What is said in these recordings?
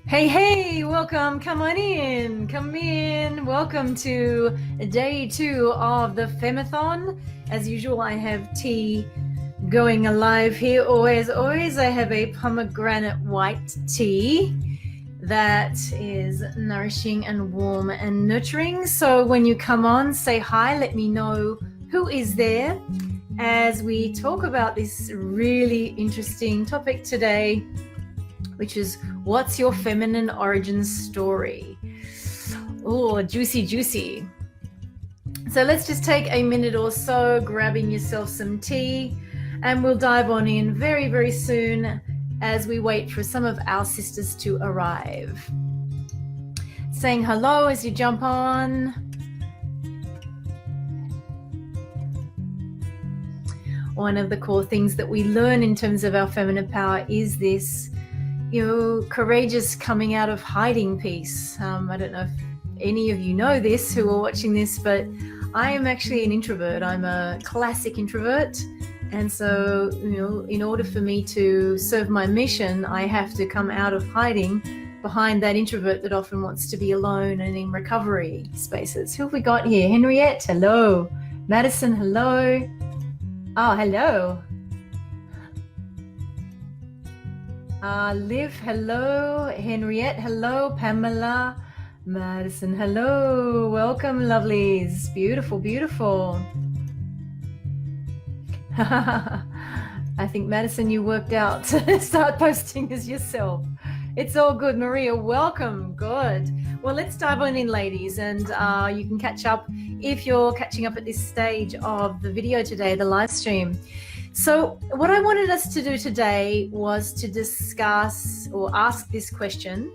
Hey, hey, welcome. Come on in. Come in. Welcome to day 2 of the FEM-ATHON. As usual, I have tea going alive here. Always, I have a pomegranate white tea that is nourishing and warm and nurturing. So when you come on, say hi. Let me know who is there as we talk about this really interesting topic today, which is what's your feminine origin story? Oh, juicy, juicy. So let's just take a minute or so, grabbing yourself some tea, and we'll dive on in very, very soon as we wait for some of our sisters to arrive. Saying hello as you jump on. One of the core things that we learn in terms of our feminine power is this, courageous coming out of hiding piece. I don't know if any of you know this who are watching this, but I am actually an introvert. I'm a classic introvert. And so, in order for me to serve my mission, I have to come out of hiding behind that introvert that often wants to be alone and in recovery spaces. Who have we got here? Henriette, hello. Madison, hello. Oh, hello. Liv, hello. Henriette, hello. Pamela, Madison, hello. Welcome, lovelies. Beautiful, beautiful. I think, Madison, you worked out to start posting as yourself. It's all good. Maria, welcome. Good. Well, let's dive on in, ladies, and you can catch up if you're catching up at this stage of the video today, the live stream. So what I wanted us to do today was to discuss or ask this question,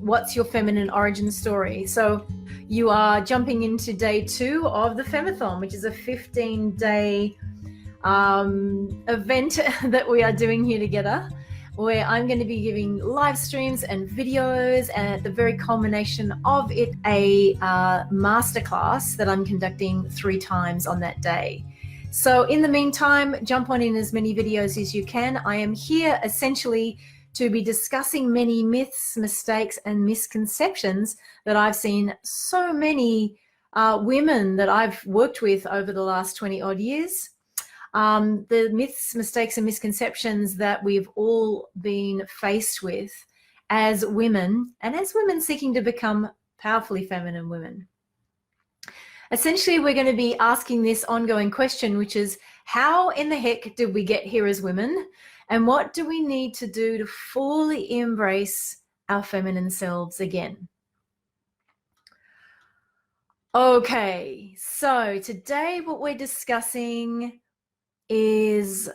what's your feminine origin story? So you are jumping into day 2 of the FEM-ATHON, which is a 15-day event that we are doing here together, where I'm going to be giving live streams and videos, and at the very culmination of it, a masterclass that I'm conducting 3 times on that day. So in the meantime, jump on in as many videos as you can. I am here essentially to be discussing many myths, mistakes, and misconceptions that I've seen so many women that I've worked with over the last 20 odd years. The myths, mistakes, and misconceptions that we've all been faced with as women, and as women seeking to become powerfully feminine women. Essentially, we're going to be asking this ongoing question, which is, how in the heck did we get here as women? And what do we need to do to fully embrace our feminine selves again? Okay, so today what we're discussing is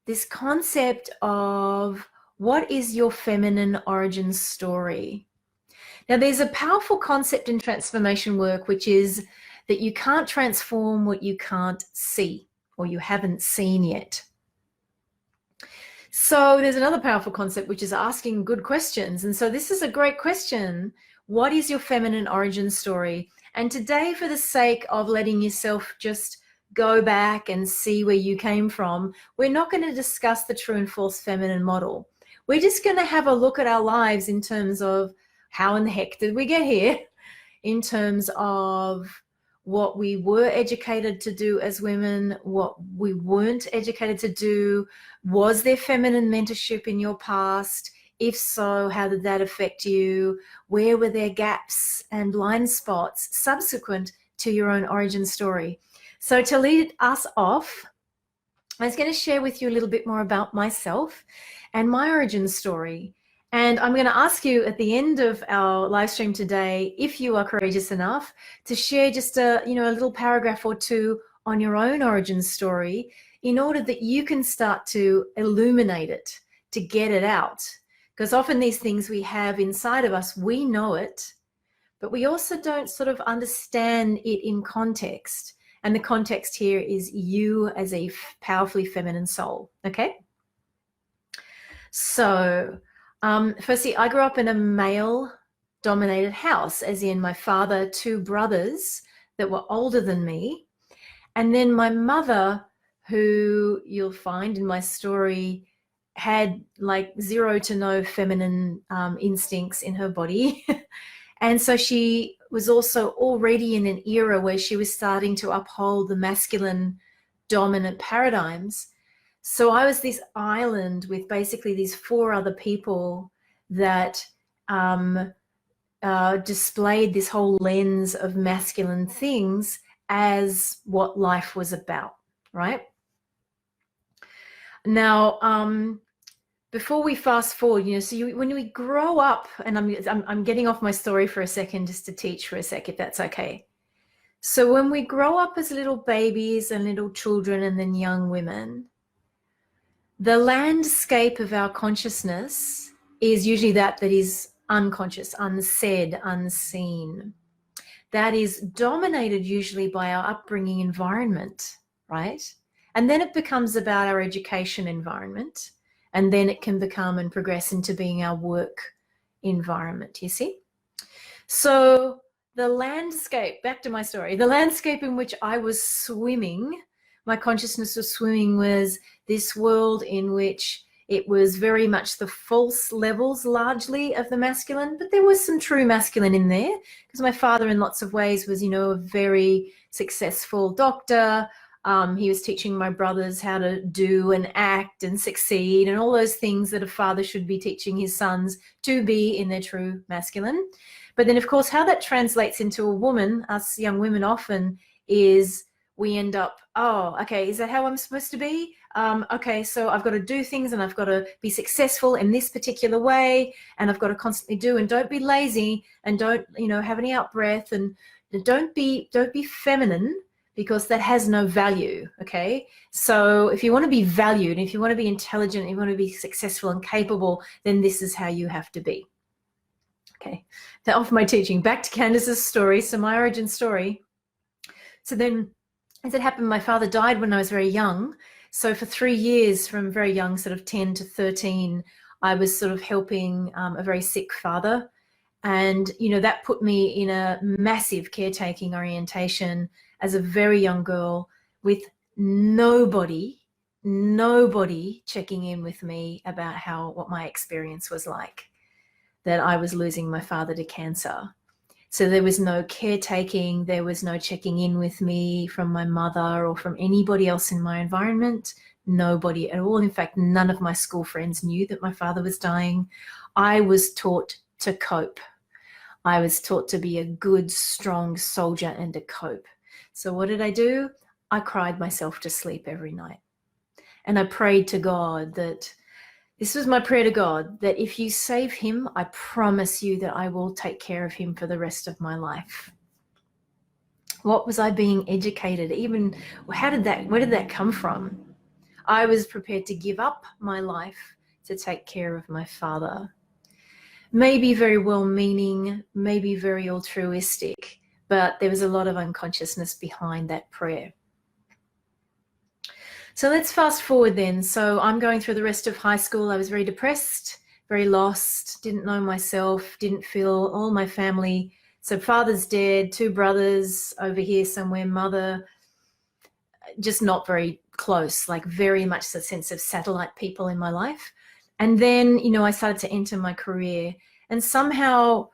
this concept of what is your feminine origin story? Now, there's a powerful concept in transformation work, which is that you can't transform what you can't see or you haven't seen yet. So there's another powerful concept, which is asking good questions. And so this is a great question. What is your feminine origin story? And today, for the sake of letting yourself just go back and see where you came from, we're not going to discuss the true and false feminine model. We're just going to have a look at our lives in terms of how in the heck did we get here, in terms of what we were educated to do as women, what we weren't educated to do. Was there feminine mentorship in your past? If so, how did that affect you? Where were there gaps and blind spots subsequent to your own origin story? So to lead us off, I was going to share with you a little bit more about myself and my origin story. And I'm going to ask you at the end of our live stream today, if you are courageous enough, to share just a little paragraph or 2 on your own origin story, in order that you can start to illuminate it, to get it out. Because often these things we have inside of us, we know it, but we also don't sort of understand it in context. And the context here is you as a powerfully feminine soul, okay? So firstly, I grew up in a male-dominated house, as in my father, 2 brothers that were older than me, and then my mother, who you'll find in my story had like 0 to no feminine instincts in her body. And so she was also already in an era where she was starting to uphold the masculine dominant paradigms. So I was this island with basically these 4 other people that displayed this whole lens of masculine things as what life was about, right? Now, before we fast forward, when we grow up, and I'm getting off my story for a second just to teach for a sec, if that's okay. So when we grow up as little babies and little children and then young women, the landscape of our consciousness is usually that is unconscious, unsaid, unseen. That is dominated usually by our upbringing environment, right? And then it becomes about our education environment, and then it can become and progress into being our work environment, you see? So the landscape, back to my story, the landscape in which I was swimming, my consciousness was swimming, was this world in which it was very much the false levels largely of the masculine, but there was some true masculine in there, because my father in lots of ways was, a very successful doctor. He was teaching my brothers how to do and act and succeed and all those things that a father should be teaching his sons to be in their true masculine. But then, of course, how that translates into a woman, us young women often, is we end up, oh, okay, is that how I'm supposed to be? Okay, so I've got to do things and I've got to be successful in this particular way, and I've got to constantly do, and don't be lazy, and don't, have any out breath, and don't be feminine, because that has no value, okay? So if you want to be valued, if you want to be intelligent, if you want to be successful and capable, then this is how you have to be. Okay, now off my teaching, back to Candice's story, so my origin story. So then, as it happened, my father died when I was very young. So for 3 years, from very young, sort of 10 to 13, I was sort of helping a very sick father. And, that put me in a massive caretaking orientation as a very young girl, with nobody checking in with me about what my experience was like, that I was losing my father to cancer. So there was no caretaking, there was no checking in with me from my mother or from anybody else in my environment, nobody at all. In fact, none of my school friends knew that my father was dying. I was taught to cope. I was taught to be a good, strong soldier and to cope. So what did I do? I cried myself to sleep every night. And I prayed to God that, this was my prayer to God, that if you save him, I promise you that I will take care of him for the rest of my life. What was I being educated? Where did that come from? I was prepared to give up my life to take care of my father. Maybe very well-meaning, maybe very altruistic, but there was a lot of unconsciousness behind that prayer. So let's fast forward then. So I'm going through the rest of high school. I was very depressed, very lost, didn't know myself, didn't feel all my family. So father's dead, 2 brothers over here somewhere, mother, just not very close, like very much the sense of satellite people in my life. And then, I started to enter my career, and somehow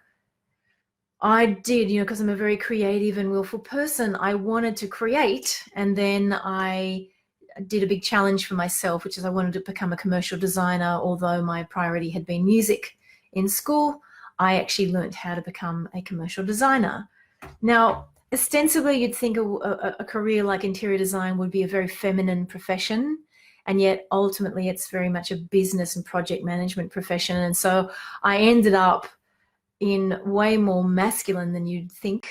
I did, because I'm a very creative and willful person, I wanted to create. And then I did a big challenge for myself, which is I wanted to become a commercial designer. Although my priority had been music in school, I actually learned how to become a commercial designer. Now, ostensibly, you'd think a career like interior design would be a very feminine profession, and yet ultimately it's very much a business and project management profession. And so I ended up in way more masculine than you'd think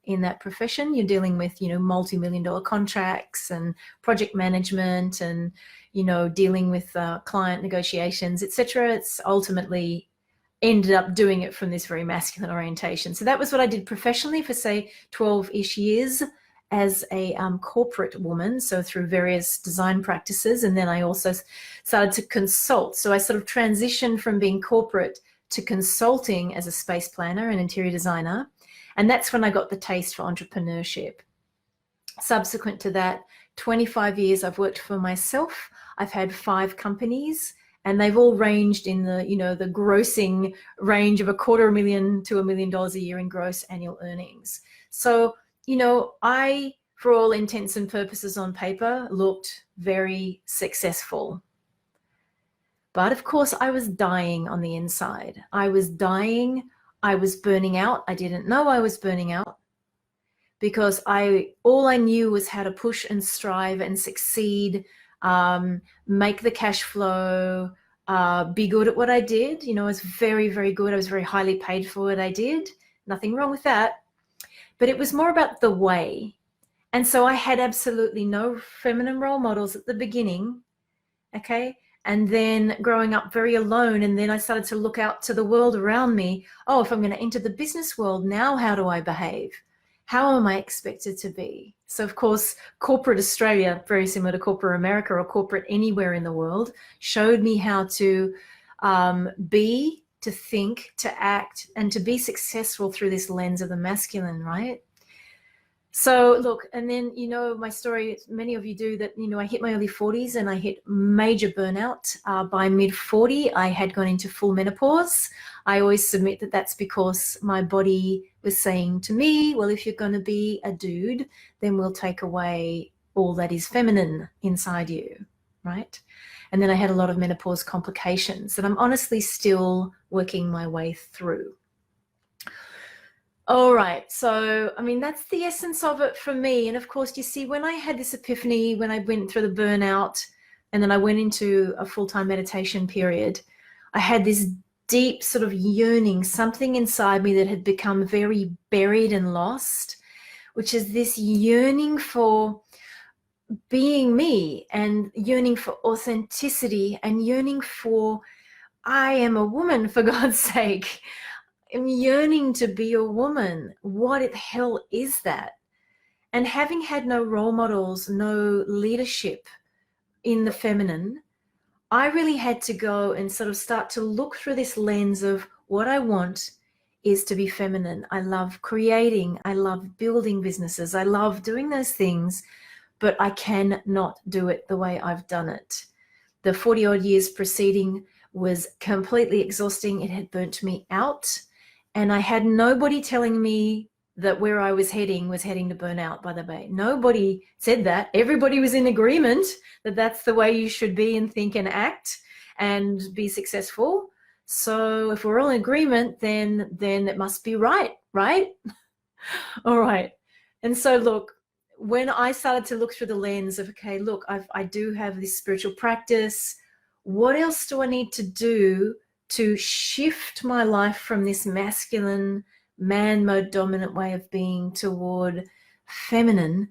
in that profession. You're dealing with, multi-million-dollar contracts and project management and, dealing with client negotiations, etc. It's ultimately ended up doing it from this very masculine orientation. So that was what I did professionally for, say, 12-ish years as a corporate woman, so through various design practices. And then I also started to consult. So I sort of transitioned from being corporate to consulting as a space planner and interior designer. And that's when I got the taste for entrepreneurship. Subsequent to that, 25 years I've worked for myself. I've had 5 companies, And they've all ranged in the, you know, the grossing range of $250,000 to $1 million a year in gross annual earnings. So, you know, I, for all intents and purposes on paper, looked very successful. But of course, I was dying on the inside. I was dying. I was burning out. I didn't know I was burning out because all I knew was how to push and strive and succeed, make the cash flow, be good at what I did. You know, I was very, very good. I was very highly paid for what I did. Nothing wrong with that. But it was more about the way. And so I had absolutely no feminine role models at the beginning. Okay. And then growing up very alone, and then I started to look out to the world around me. Oh, if I'm going to enter the business world, now how do I behave? How am I expected to be? So, of course, corporate Australia, very similar to corporate America or corporate anywhere in the world, showed me how to be, to think, to act, and to be successful through this lens of the masculine, right? So look, and then, you know, my story, many of you do, that, you know, I hit my early 40s and I hit major burnout. By mid 40, I had gone into full menopause. I always submit that that's because my body was saying to me, well, if you're going to be a dude, then we'll take away all that is feminine inside you, right? And then I had a lot of menopause complications that I'm honestly still working my way through. All right. So, I mean, that's the essence of it for me. And of course, you see, when I had this epiphany, when I went through the burnout and then I went into a full-time meditation period, I had this deep sort of yearning, something inside me that had become very buried and lost, which is this yearning for being me and yearning for authenticity and yearning for, I am a woman, for God's sake. I'm yearning to be a woman. What the hell is that? And having had no role models, no leadership in the feminine, I really had to go and sort of start to look through this lens of what I want is to be feminine. I love creating. I love building businesses. I love doing those things, but I cannot do it the way I've done it. The 40 odd years preceding was completely exhausting. It had burnt me out. And I had nobody telling me that where I was heading to burnout, by the way. Nobody said that. Everybody was in agreement that that's the way you should be and think and act and be successful. So if we're all in agreement, then it must be right, right? All right. And so look, when I started to look through the lens of, okay, look, I do have this spiritual practice. What else do I need to do to shift my life from this masculine, man mode dominant way of being toward feminine?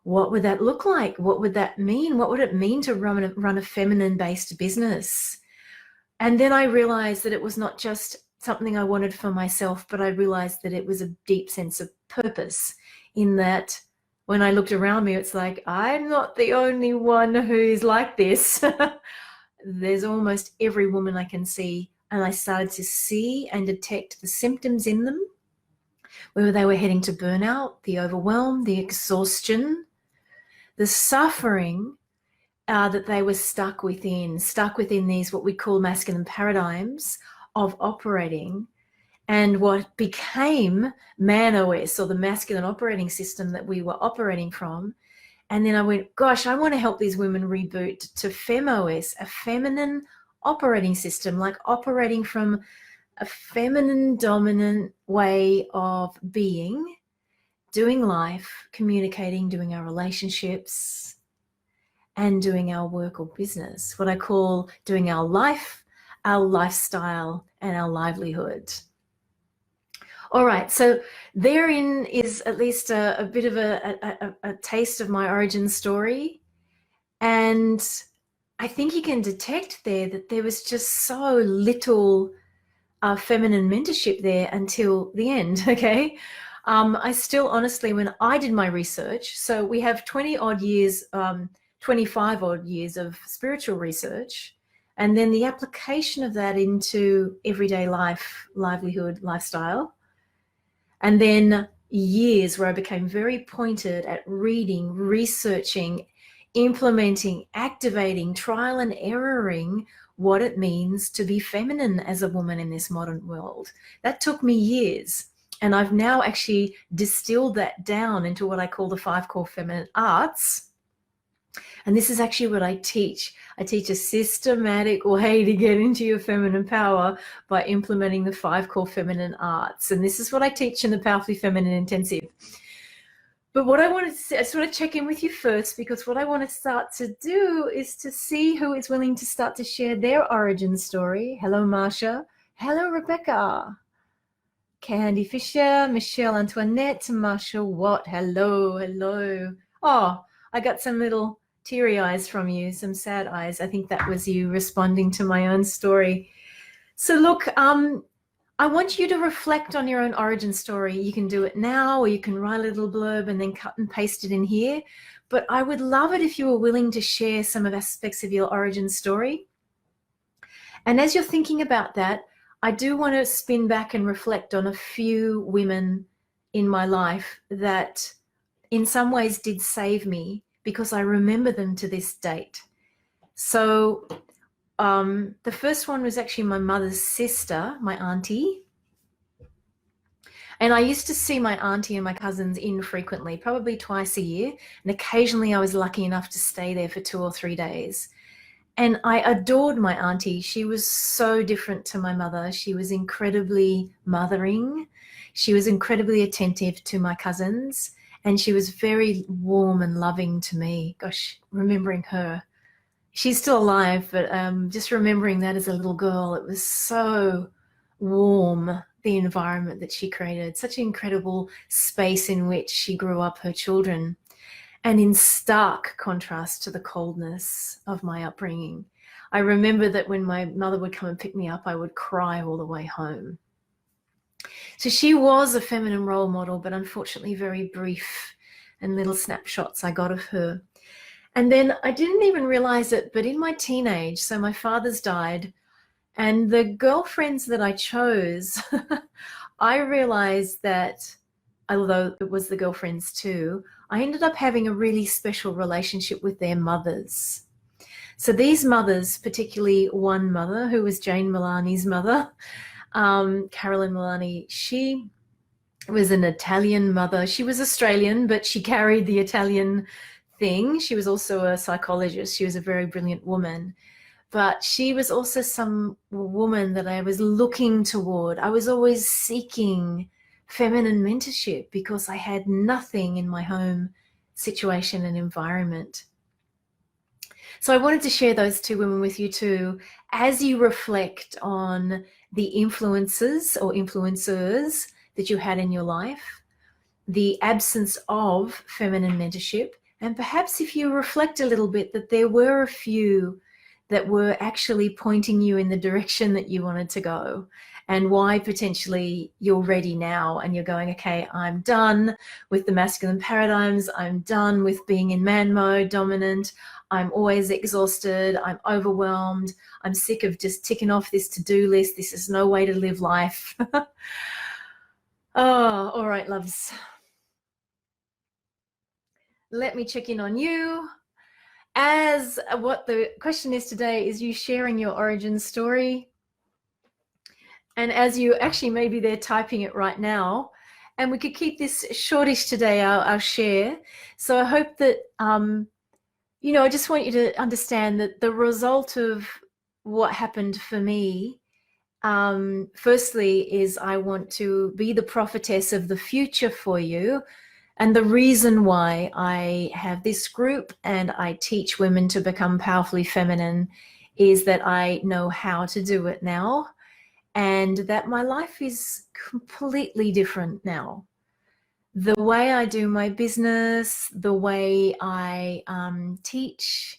What would that look like? What would that mean? What would it mean to run a feminine based business? And then I realized that it was not just something I wanted for myself, but I realized that it was a deep sense of purpose, in that when I looked around me, it's like, I'm not the only one who's like this. There's almost every woman I can see. And I started to see and detect the symptoms in them, whether they were heading to burnout, the overwhelm, the exhaustion, the suffering that they were stuck within these what we call masculine paradigms of operating, and what became Man OS, or the masculine operating system that we were operating from. And then I went, gosh, I want to help these women reboot to FEM-OS, a feminine operating system, like operating from a feminine dominant way of being, doing life, communicating, doing our relationships, and doing our work or business, what I call doing our life, our lifestyle, and our livelihood. All right, so therein is at least a bit of a taste of my origin story. And I think you can detect there that there was just so little feminine mentorship there until the end, okay? I still honestly, when I did my research, so we have 20 odd years, 25 odd years of spiritual research, and then the application of that into everyday life, livelihood, lifestyle, and then years where I became very pointed at reading, researching, implementing, activating, trial and erroring what it means to be feminine as a woman in this modern world. That took me years. And I've now actually distilled that down into what I call the 5 core feminine arts. And this is actually what I teach. I teach a systematic way to get into your feminine power by implementing the 5 core feminine arts. And this is what I teach in the Powerfully Feminine Intensive. But what I wanted to say, I just want to check in with you first, because what I want to start to do is to see who is willing to start to share their origin story. Hello, Marsha. Hello, Rebecca. Candy Fisher, Michelle Antoinette, Marsha Watt. Hello, hello. Oh, I got some little teary eyes from you, some sad eyes. I think that was you responding to my own story. So look, I want you to reflect on your own origin story. You can do it now, or you can write a little blurb and then cut and paste it in here. But I would love it if you were willing to share some of aspects of your origin story. And as you're thinking about that, I do want to spin back and reflect on a few women in my life that in some ways did save me, because I remember them to this date. So the first one was actually my mother's sister, my auntie. And I used to see my auntie and my cousins infrequently, probably twice a year. And occasionally I was lucky enough to stay there for 2 or 3 days. And I adored my auntie. She was so different to my mother. She was incredibly mothering. She was incredibly attentive to my cousins. And she was very warm and loving to me. Gosh, remembering her. She's still alive, but just remembering that as a little girl, it was so warm, the environment that she created, such an incredible space in which she grew up her children, and in stark contrast to the coldness of my upbringing. I remember that when my mother would come and pick me up, I would cry all the way home. So she was a feminine role model, but unfortunately very brief, and little snapshots I got of her. And then I didn't even realize it, but in my teenage, so my father's died, and the girlfriends that I chose, I realized that, although it was the girlfriends too, I ended up having a really special relationship with their mothers. So these mothers, particularly one mother who was Jane Milani's mother, Carolyn Milani, she was an Italian mother. She was Australian, but she carried the Italian thing. She was also a psychologist. She was a very brilliant woman. But she was also some woman that I was looking toward. I was always seeking feminine mentorship because I had nothing in my home situation and environment. So I wanted to share those 2 women with you too, as you reflect on the influences or influencers that you had in your life, the absence of feminine mentorship, and perhaps if you reflect a little bit that there were a few that were actually pointing you in the direction that you wanted to go, and why potentially you're ready now and you're going, okay, I'm done with the masculine paradigms. I'm done with being in man mode, dominant. I'm always exhausted. I'm overwhelmed. I'm sick of just ticking off this to-do list. This is no way to live life. Oh, all right, loves. Let me check in on you. As what the question is today is you sharing your origin story. And as you actually, maybe they're typing it right now, and we could keep this shortish today, our share. So I hope that, you know, I just want you to understand that the result of what happened for me, firstly, is I want to be the prophetess of the future for you. And the reason why I have this group and I teach women to become powerfully feminine is that I know how to do it now, and that my life is completely different now. The way I do my business, the way I teach,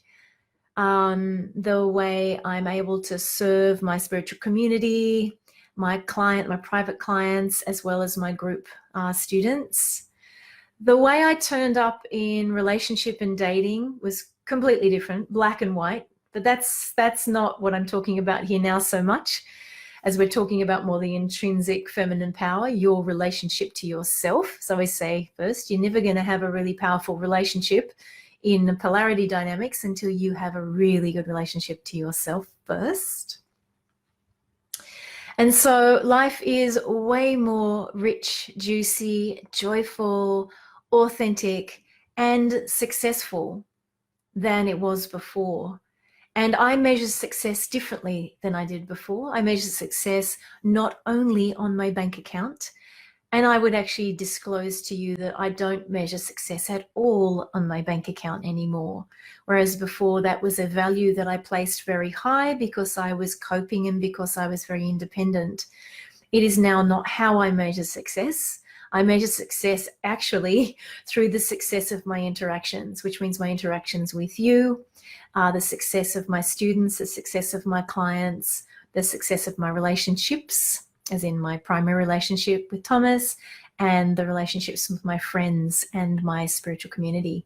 the way I'm able to serve my spiritual community, my private clients, as well as my group students. The way I turned up in relationship and dating was completely different, black and white, but that's not what I'm talking about here now so much, as we're talking about more the intrinsic feminine power, your relationship to yourself. So I say first, you're never going to have a really powerful relationship in the polarity dynamics until you have a really good relationship to yourself first. And so life is way more rich, juicy, joyful, authentic, and successful than it was before. And I measure success differently than I did before. I measure success not only on my bank account, and I would actually disclose to you that I don't measure success at all on my bank account anymore. Whereas before, that was a value that I placed very high because I was coping and because I was very independent. It is now not how I measure success. I measure success actually through the success of my interactions, which means my interactions with you, the success of my students, the success of my clients, the success of my relationships, as in my primary relationship with Thomas, and the relationships with my friends and my spiritual community.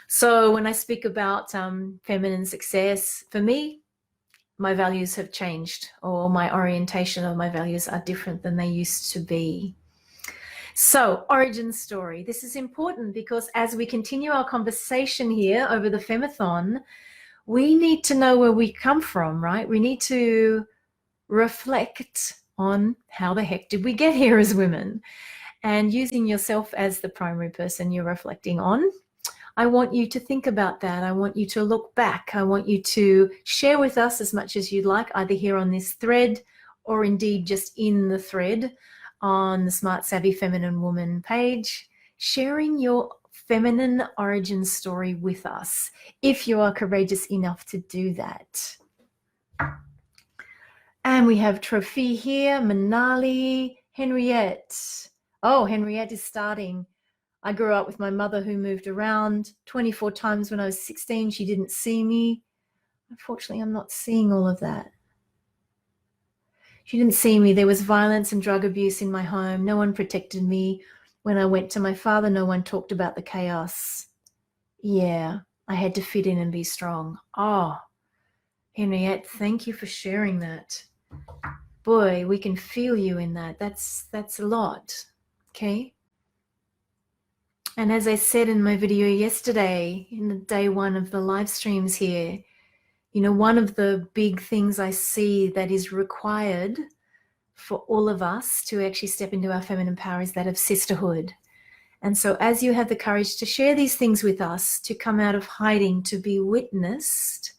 So when I speak about feminine success, for me, my values have changed, or my orientation of my values are different than they used to be. So, origin story. This is important because as we continue our conversation here over the FEM-ATHON, we need to know where we come from, right? We need to reflect on how the heck did we get here as women, and using yourself as the primary person you're reflecting on. I want you to think about that. I want you to look back. I want you to share with us as much as you'd like, either here on this thread or indeed just in the thread on the Smart Savvy Feminine Woman page, sharing your feminine origin story with us, if you are courageous enough to do that. And we have Trophy here, Manali, Henriette. Oh, Henriette is starting. I grew up with my mother who moved around 24 times when I was 16. She didn't see me. Unfortunately, I'm not seeing all of that. She didn't see me. There was violence and drug abuse in my home. No one protected me. When I went to my father, no one talked about the chaos. Yeah, I had to fit in and be strong. Oh, Henriette, thank you for sharing that. Boy, we can feel you in that. That's a lot, okay? And as I said in my video yesterday, in the day one of the live streams here, you know, one of the big things I see that is required for all of us to actually step into our feminine power is that of sisterhood. And so as you have the courage to share these things with us, to come out of hiding, to be witnessed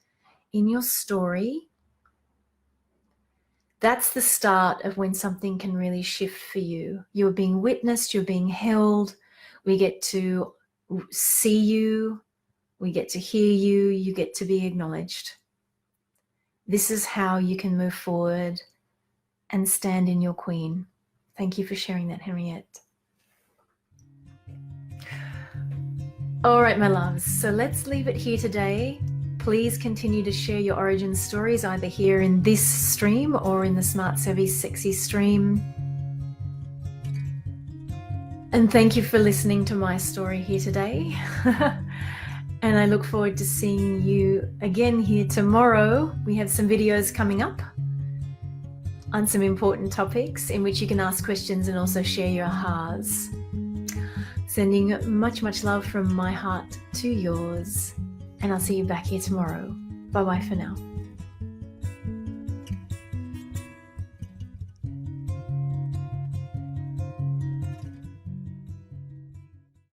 in your story, that's the start of when something can really shift for you. You're being witnessed, you're being held. We get to see you, we get to hear you, you get to be acknowledged. This is how you can move forward and stand in your queen. Thank you for sharing that, Henriette. All right, my loves, so let's leave it here today. Please continue to share your origin stories either here in this stream or in the Smart Savvy Sexy stream. And thank you for listening to my story here today. And I look forward to seeing you again here tomorrow. We have some videos coming up on some important topics in which you can ask questions and also share your ahas. Sending much, much love from my heart to yours. And I'll see you back here tomorrow. Bye-bye for now.